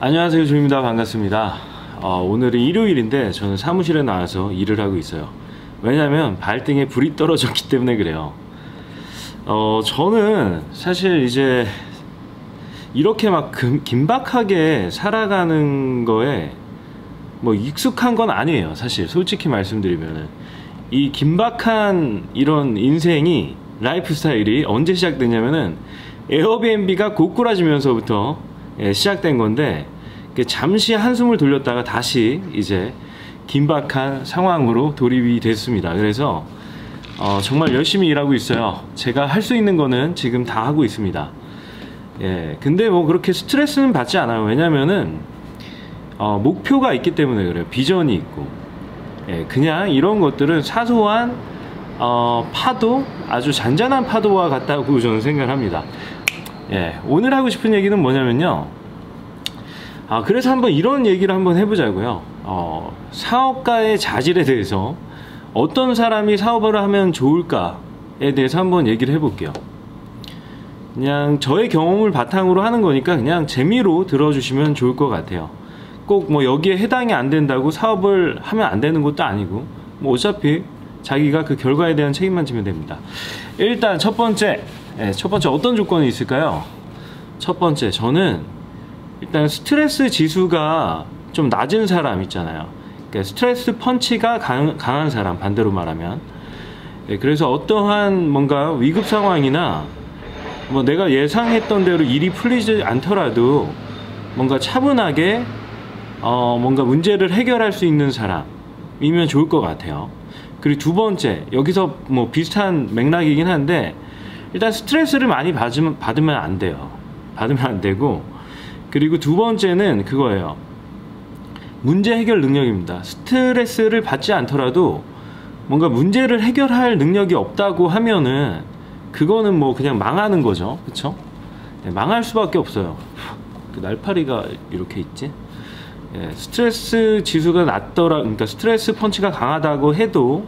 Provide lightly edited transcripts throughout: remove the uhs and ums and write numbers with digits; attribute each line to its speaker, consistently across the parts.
Speaker 1: 안녕하세요, 조입니다. 반갑습니다. 오늘은 일요일인데 저는 사무실에 나와서 일을 하고 있어요. 왜냐면 발등에 불이 떨어졌기 때문에 그래요. 저는 사실 이제 이렇게 막 긴박하게 살아가는 거에 뭐 익숙한 건 아니에요. 사실 솔직히 말씀드리면은 이 긴박한 이런 인생이, 라이프 스타일이 언제 시작됐냐면은 에어비앤비가 고꾸라지면서부터 시작된 건데, 잠시 한숨을 돌렸다가 다시 이제 긴박한 상황으로 돌입이 됐습니다. 그래서 정말 열심히 일하고 있어요. 제가 할 수 있는 거는 지금 다 하고 있습니다. 근데 뭐 그렇게 스트레스는 받지 않아요. 왜냐면은 목표가 있기 때문에 그래요. 비전이 있고. 그냥 이런 것들은 사소한 파도, 아주 잔잔한 파도와 같다고 저는 생각을 합니다. 오늘 하고 싶은 얘기는 뭐냐면요, 그래서 한번 이런 얘기를 한번 해보자고요. 사업가의 자질에 대해서, 어떤 사람이 사업을 하면 좋을까에 대해서 한번 얘기를 해볼게요. 그냥 저의 경험을 바탕으로 하는 거니까 그냥 재미로 들어주시면 좋을 것 같아요. 꼭 뭐 여기에 해당이 안 된다고 사업을 하면 안 되는 것도 아니고, 뭐 어차피 자기가 그 결과에 대한 책임만 지면 됩니다. 일단 첫 번째 어떤 조건이 있을까요? 첫 번째, 저는 일단 스트레스 지수가 좀 낮은 사람 있잖아요. 그러니까 스트레스 펀치가 강한 사람, 반대로 말하면. 그래서 어떠한 뭔가 위급 상황이나 뭐 내가 예상했던 대로 일이 풀리지 않더라도 뭔가 차분하게 뭔가 문제를 해결할 수 있는 사람이면 좋을 것 같아요. 그리고 두 번째, 여기서 뭐 비슷한 맥락이긴 한데, 일단 스트레스를 많이 받으면 안 돼요. 받으면 안 되고, 그리고 두 번째는 그거예요. 문제 해결 능력입니다. 스트레스를 받지 않더라도 뭔가 문제를 해결할 능력이 없다고 하면은 그거는 뭐 그냥 망하는 거죠. 그쵸? 망할 수밖에 없어요. 그 날파리가 이렇게 있지? 스트레스 지수가 그러니까 스트레스 펀치가 강하다고 해도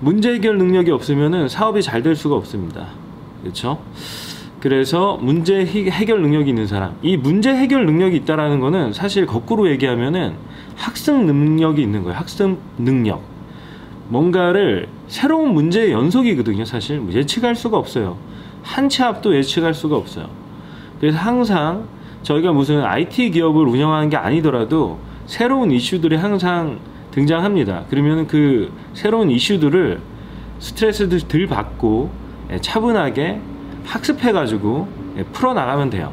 Speaker 1: 문제 해결 능력이 없으면은 사업이 잘 될 수가 없습니다. 그렇죠? 그래서 문제 해결 능력이 있는 사람, 이 문제 해결 능력이 있다라는 거는 사실 거꾸로 얘기하면은 학습 능력이 있는 거예요. 학습 능력. 뭔가를 새로운 문제의 연속이거든요. 사실 예측할 수가 없어요. 한 치 앞도 예측할 수가 없어요. 그래서 항상 저희가 무슨 IT 기업을 운영하는 게 아니더라도 새로운 이슈들이 항상 등장합니다. 그러면 그 새로운 이슈들을 스트레스도 덜 받고 차분하게 학습해가지고 풀어나가면 돼요.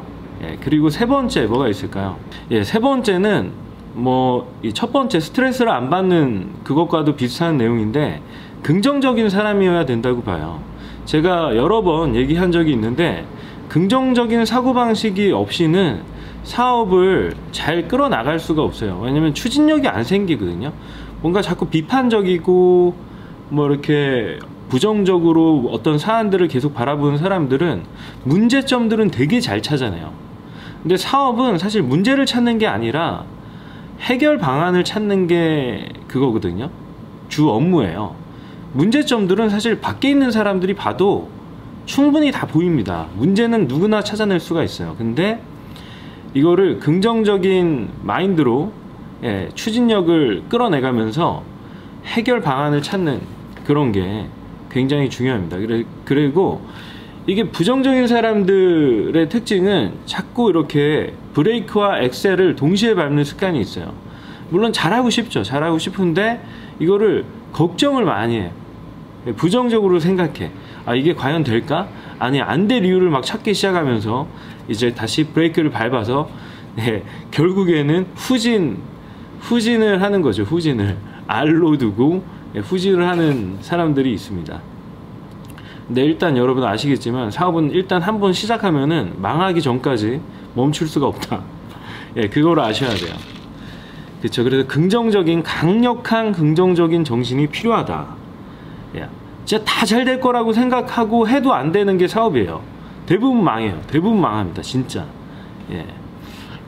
Speaker 1: 그리고 세 번째 뭐가 있을까요? 세 번째는 뭐 이 첫 번째 스트레스를 안 받는 그것과도 비슷한 내용인데, 긍정적인 사람이어야 된다고 봐요. 제가 여러 번 얘기한 적이 있는데, 긍정적인 사고방식이 없이는 사업을 잘 끌어나갈 수가 없어요. 왜냐면 추진력이 안 생기거든요. 뭔가 자꾸 비판적이고 뭐 이렇게 부정적으로 어떤 사안들을 계속 바라보는 사람들은 문제점들은 되게 잘 찾아내요. 근데 사업은 사실 문제를 찾는 게 아니라 해결 방안을 찾는 게 그거거든요. 주 업무예요. 문제점들은 사실 밖에 있는 사람들이 봐도 충분히 다 보입니다. 문제는 누구나 찾아낼 수가 있어요. 근데 이거를 긍정적인 마인드로 추진력을 끌어내가면서 해결 방안을 찾는 그런 게 굉장히 중요합니다. 그리고 이게 부정적인 사람들의 특징은 자꾸 이렇게 브레이크와 엑셀을 동시에 밟는 습관이 있어요. 물론 잘하고 싶죠. 잘하고 싶은데 이거를 걱정을 많이 해요. 부정적으로 생각해. 이게 과연 될까? 아니, 안 될 이유를 막 찾기 시작하면서 이제 다시 브레이크를 밟아서 결국에는 후진을 하는 거죠. 후진을 R로 두고 후진을 하는 사람들이 있습니다. 근데 일단 여러분 아시겠지만 사업은 일단 한번 시작하면은 망하기 전까지 멈출 수가 없다. 그걸 아셔야 돼요. 그렇죠. 그래서 강력한 긍정적인 정신이 필요하다. 진짜 다 잘 될 거라고 생각하고 해도 안 되는 게 사업이에요. 대부분 망해요. 대부분 망합니다. 진짜.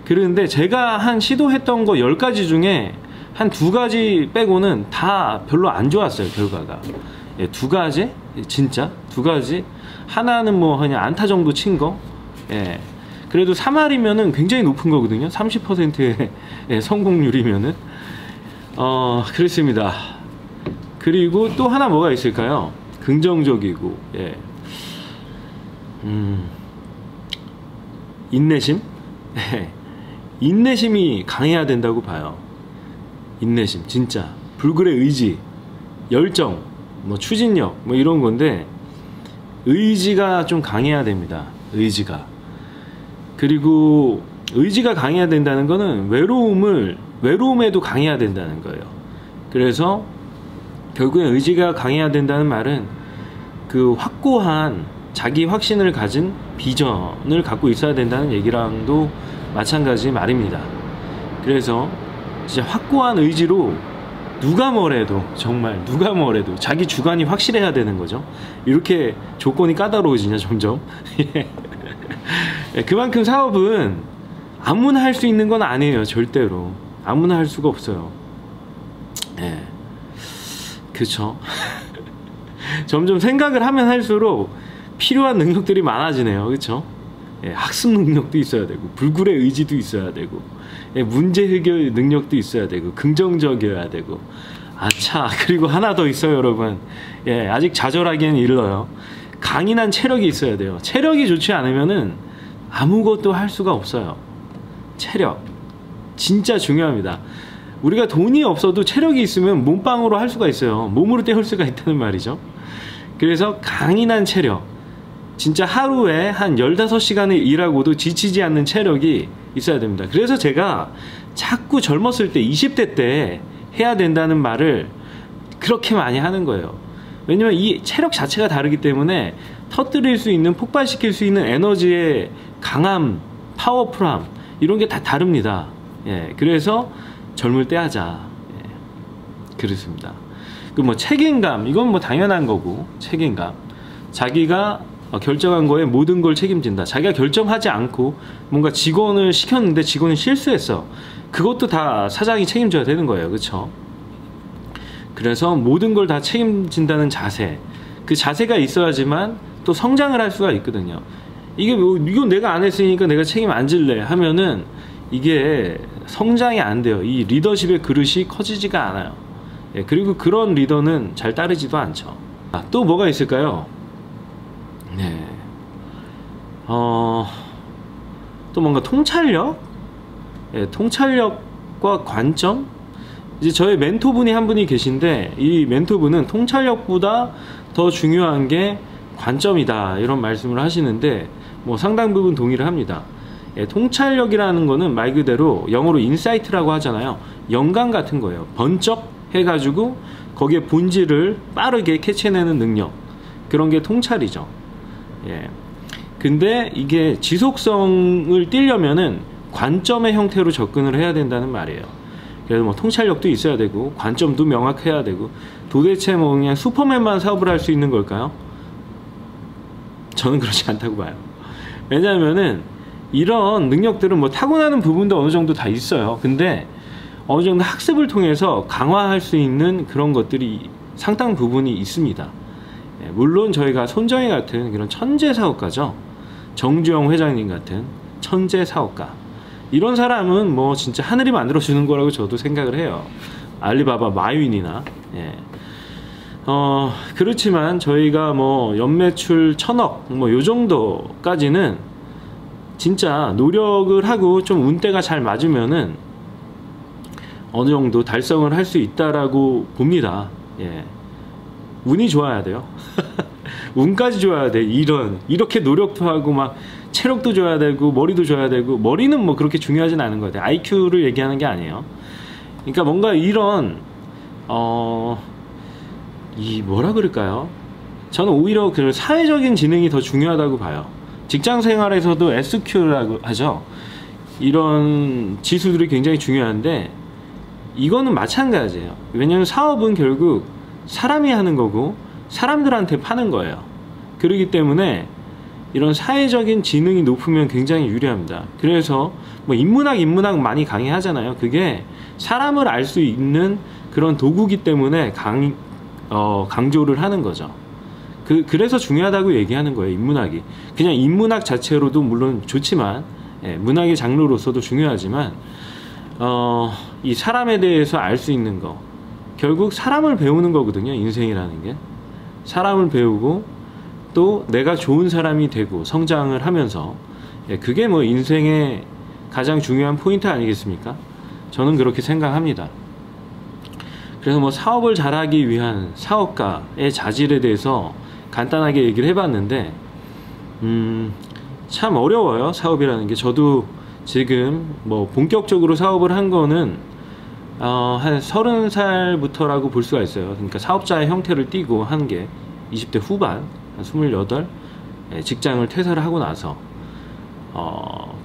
Speaker 1: 그런데 제가 시도했던 거 10가지 중에 한 2가지 빼고는 다 별로 안 좋았어요. 결과가. 2가지? 진짜? 2가지? 하나는 뭐 그냥 안타 정도 친 거? 그래도 3할이면은 굉장히 높은 거거든요. 30%의 성공률이면은. 그렇습니다. 그리고 또 하나 뭐가 있을까요? 긍정적이고, 예. 인내심? 인내심이 강해야 된다고 봐요. 인내심, 진짜. 불굴의 의지, 열정, 뭐 추진력, 뭐 이런 건데, 의지가 좀 강해야 됩니다. 의지가. 그리고 의지가 강해야 된다는 거는 외로움에도 강해야 된다는 거예요. 그래서 결국엔 의지가 강해야 된다는 말은 그 확고한 자기 확신을 가진 비전을 갖고 있어야 된다는 얘기랑도 마찬가지 말입니다. 그래서 진짜 확고한 의지로 누가 뭐래도, 정말 누가 뭐래도 자기 주관이 확실해야 되는 거죠. 이렇게 조건이 까다로워지냐 점점. 그만큼 사업은 아무나 할 수 있는 건 아니에요. 절대로 아무나 할 수가 없어요. 예, 그쵸. 점점 생각을 하면 할수록 필요한 능력들이 많아지네요. 그쵸. 예, 학습 능력도 있어야 되고, 불굴의 의지도 있어야 되고, 예, 문제 해결 능력도 있어야 되고, 긍정적이어야 되고. 아차, 그리고 하나 더 있어요, 여러분. 예, 아직 좌절하기엔 일러요. 강인한 체력이 있어야 돼요. 체력이 좋지 않으면은 아무것도 할 수가 없어요. 체력 진짜 중요합니다. 우리가 돈이 없어도 체력이 있으면 몸빵으로 할 수가 있어요. 몸으로 때울 수가 있다는 말이죠. 그래서 강인한 체력, 진짜 하루에 한 15시간을 일하고도 지치지 않는 체력이 있어야 됩니다. 그래서 제가 자꾸 젊었을 때 20대 때 해야 된다는 말을 그렇게 많이 하는 거예요. 왜냐면 이 체력 자체가 다르기 때문에 터뜨릴 수 있는, 폭발시킬 수 있는 에너지의 강함, 파워풀함, 이런 게 다 다릅니다. 예, 그래서 젊을 때 하자. 예, 그렇습니다. 그 뭐 책임감, 이건 뭐 당연한 거고, 책임감. 자기가 결정한 거에 모든 걸 책임진다. 자기가 결정하지 않고 뭔가 직원을 시켰는데 직원이 실수했어. 그것도 다 사장이 책임져야 되는 거예요. 그쵸? 그래서 모든 걸 다 책임진다는 자세, 그 자세가 있어야지만 또 성장을 할 수가 있거든요. 이게 뭐, 이건 내가 안 했으니까 내가 책임 안 질래 하면은 이게 성장이 안 돼요. 이 리더십의 그릇이 커지지가 않아요. 예, 그리고 그런 리더는 잘 따르지도 않죠. 또 뭐가 있을까요? 네. 또 뭔가 통찰력? 예, 통찰력과 관점? 이제 저의 멘토분이 한 분이 계신데, 이 멘토분은 통찰력보다 더 중요한 게 관점이다, 이런 말씀을 하시는데, 뭐 상당 부분 동의를 합니다. 예, 통찰력이라는 거는 말 그대로 영어로 인사이트라고 하잖아요. 영감 같은 거예요. 번쩍 해가지고 거기에 본질을 빠르게 캐치해내는 능력, 그런 게 통찰이죠. 예. 근데 이게 지속성을 띠려면은 관점의 형태로 접근을 해야 된다는 말이에요. 그래서 뭐 통찰력도 있어야 되고, 관점도 명확해야 되고, 도대체 뭐 그냥 슈퍼맨만 사업을 할 수 있는 걸까요? 저는 그렇지 않다고 봐요. 왜냐하면은 이런 능력들은 뭐 타고나는 부분도 어느 정도 다 있어요. 근데 어느 정도 학습을 통해서 강화할 수 있는 그런 것들이 상당 부분이 있습니다. 예, 물론 저희가 손정희 같은 그런 천재 사업가죠. 정주영 회장님 같은 천재 사업가, 이런 사람은 뭐 진짜 하늘이 만들어주는 거라고 저도 생각을 해요. 알리바바 마윈이나. 예. 그렇지만 저희가 뭐 연매출 1000억 뭐 요 정도까지는 진짜 노력을 하고 좀 운대가 잘 맞으면은 어느 정도 달성을 할 수 있다라고 봅니다. 예. 운이 좋아야 돼요. 운까지 좋아야 돼. 이렇게 노력도 하고 막 체력도 줘야 되고 머리도 줘야 되고, 머리는 뭐 그렇게 중요하진 않은 것 같아요. IQ를 얘기하는 게 아니에요. 그러니까 뭔가 이런 이 뭐라 그럴까요? 저는 오히려 그 사회적인 지능이 더 중요하다고 봐요. 직장 생활에서도 SQ라고 하죠. 이런 지수들이 굉장히 중요한데 이거는 마찬가지예요. 왜냐하면 사업은 결국 사람이 하는 거고 사람들한테 파는 거예요. 그렇기 때문에 이런 사회적인 지능이 높으면 굉장히 유리합니다. 그래서 뭐 인문학 많이 강의하잖아요. 그게 사람을 알 수 있는 그런 도구기 때문에 강조를 하는 거죠. 그래서 중요하다고 얘기하는 거예요. 인문학이 그냥 인문학 자체로도 물론 좋지만 문학의 장르로서도 중요하지만 이 사람에 대해서 알 수 있는 거, 결국 사람을 배우는 거거든요. 인생이라는 게 사람을 배우고 또 내가 좋은 사람이 되고 성장을 하면서 그게 뭐 인생의 가장 중요한 포인트 아니겠습니까? 저는 그렇게 생각합니다. 그래서 뭐 사업을 잘하기 위한 사업가의 자질에 대해서 간단하게 얘기를 해봤는데 참 어려워요. 사업이라는 게. 저도 지금 뭐 본격적으로 사업을 한 거는 한 30살부터라고 볼 수가 있어요. 그러니까 사업자의 형태를 띠고 한 게 20대 후반, 한 28, 직장을 퇴사를 하고 나서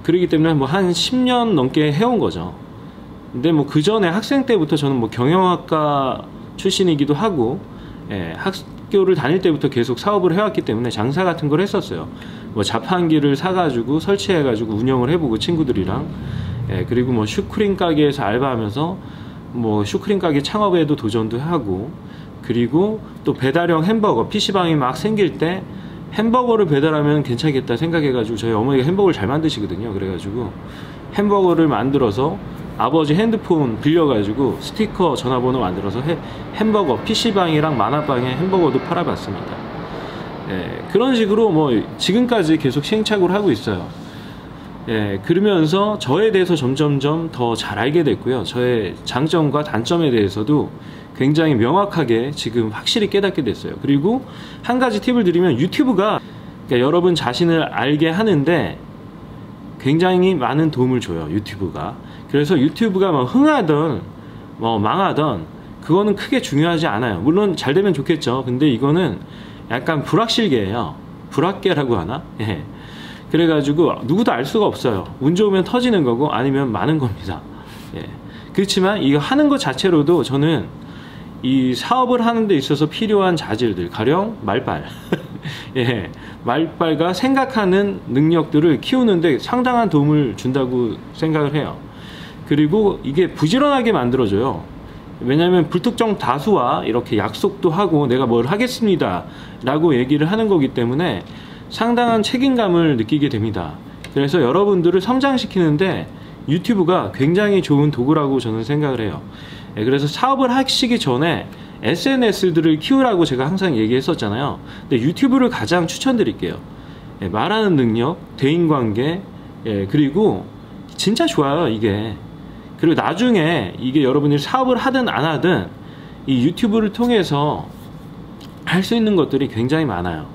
Speaker 1: 그러기 때문에 뭐 한 10년 넘게 해온 거죠. 근데 뭐 그 전에 학생 때부터 저는 뭐 경영학과 출신이기도 하고 학교를 다닐 때부터 계속 사업을 해왔기 때문에 장사 같은 걸 했었어요. 뭐 자판기를 사가지고 설치해가지고 운영을 해보고 친구들이랑 그리고 뭐 슈크림 가게에서 알바하면서 뭐 슈크림 가게 창업에도 도전도 하고, 그리고 또 배달형 햄버거, PC방이 막 생길 때 햄버거를 배달하면 괜찮겠다 생각해가지고 저희 어머니가 햄버거를 잘 만드시거든요. 그래가지고 햄버거를 만들어서 아버지 핸드폰 빌려가지고 스티커 전화번호 만들어서 햄버거, PC방이랑 만화방에 햄버거도 팔아봤습니다. 그런 식으로 뭐 지금까지 계속 시행착오를 하고 있어요. 그러면서 저에 대해서 점점점 더 잘 알게 됐고요. 저의 장점과 단점에 대해서도 굉장히 명확하게 지금 확실히 깨닫게 됐어요. 그리고 한 가지 팁을 드리면 유튜브가 그러니까 여러분 자신을 알게 하는데 굉장히 많은 도움을 줘요. 유튜브가. 그래서 유튜브가 뭐 흥하던 뭐 망하던 그거는 크게 중요하지 않아요. 물론 잘 되면 좋겠죠. 근데 이거는 약간 불확실계예요. 불확계라고 하나? 그래가지고 누구도 알 수가 없어요. 운 좋으면 터지는 거고 아니면 많은 겁니다. 그렇지만 이거 하는 것 자체로도 저는 이 사업을 하는 데 있어서 필요한 자질들, 가령 말빨 말빨과 생각하는 능력들을 키우는데 상당한 도움을 준다고 생각을 해요. 그리고 이게 부지런하게 만들어줘요. 왜냐하면 불특정 다수와 이렇게 약속도 하고 내가 뭘 하겠습니다 라고 얘기를 하는 거기 때문에 상당한 책임감을 느끼게 됩니다. 그래서 여러분들을 성장시키는데 유튜브가 굉장히 좋은 도구라고 저는 생각을 해요. 그래서 사업을 하시기 전에 SNS들을 키우라고 제가 항상 얘기했었잖아요. 근데 유튜브를 가장 추천드릴게요. 말하는 능력, 대인관계, 그리고 진짜 좋아요 이게. 그리고 나중에 이게 여러분이 사업을 하든 안 하든 이 유튜브를 통해서 할 수 있는 것들이 굉장히 많아요.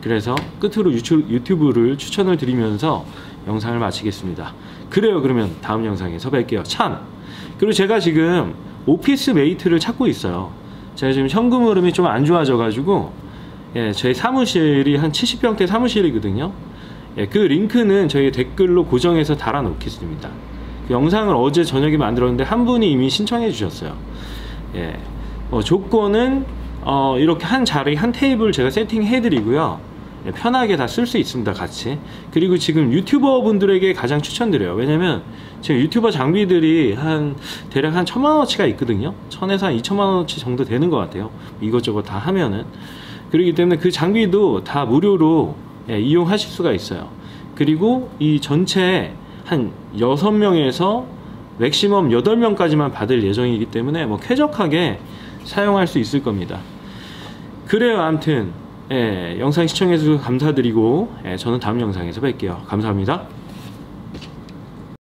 Speaker 1: 그래서 끝으로 유튜브를 추천을 드리면서 영상을 마치겠습니다. 그래요. 그러면 다음 영상에서 뵐게요. 참! 그리고 제가 지금 오피스 메이트를 찾고 있어요. 제가 지금 현금 흐름이 좀 안 좋아져 가지고 저희 사무실이 한 70평대 사무실이거든요. 그 링크는 저희 댓글로 고정해서 달아 놓겠습니다. 그 영상을 어제 저녁에 만들었는데 한 분이 이미 신청해 주셨어요. 조건은 이렇게 한 자리 한 테이블 제가 세팅해 드리고요. 편하게 다 쓸 수 있습니다. 같이. 그리고 지금 유튜버 분들에게 가장 추천드려요. 왜냐면 지금 유튜버 장비들이 대략 한 1000만원어치가 있거든요. 1000에서 한 2000만원어치 정도 되는 것 같아요. 이것저것 다 하면은. 그렇기 때문에 그 장비도 다 무료로 이용하실 수가 있어요. 그리고 이 전체 한 6명에서 맥시멈 8명까지만 받을 예정이기 때문에 뭐 쾌적하게 사용할 수 있을 겁니다. 그래요. 아무튼 영상 시청해주셔서 감사드리고 저는 다음 영상에서 뵐게요. 감사합니다.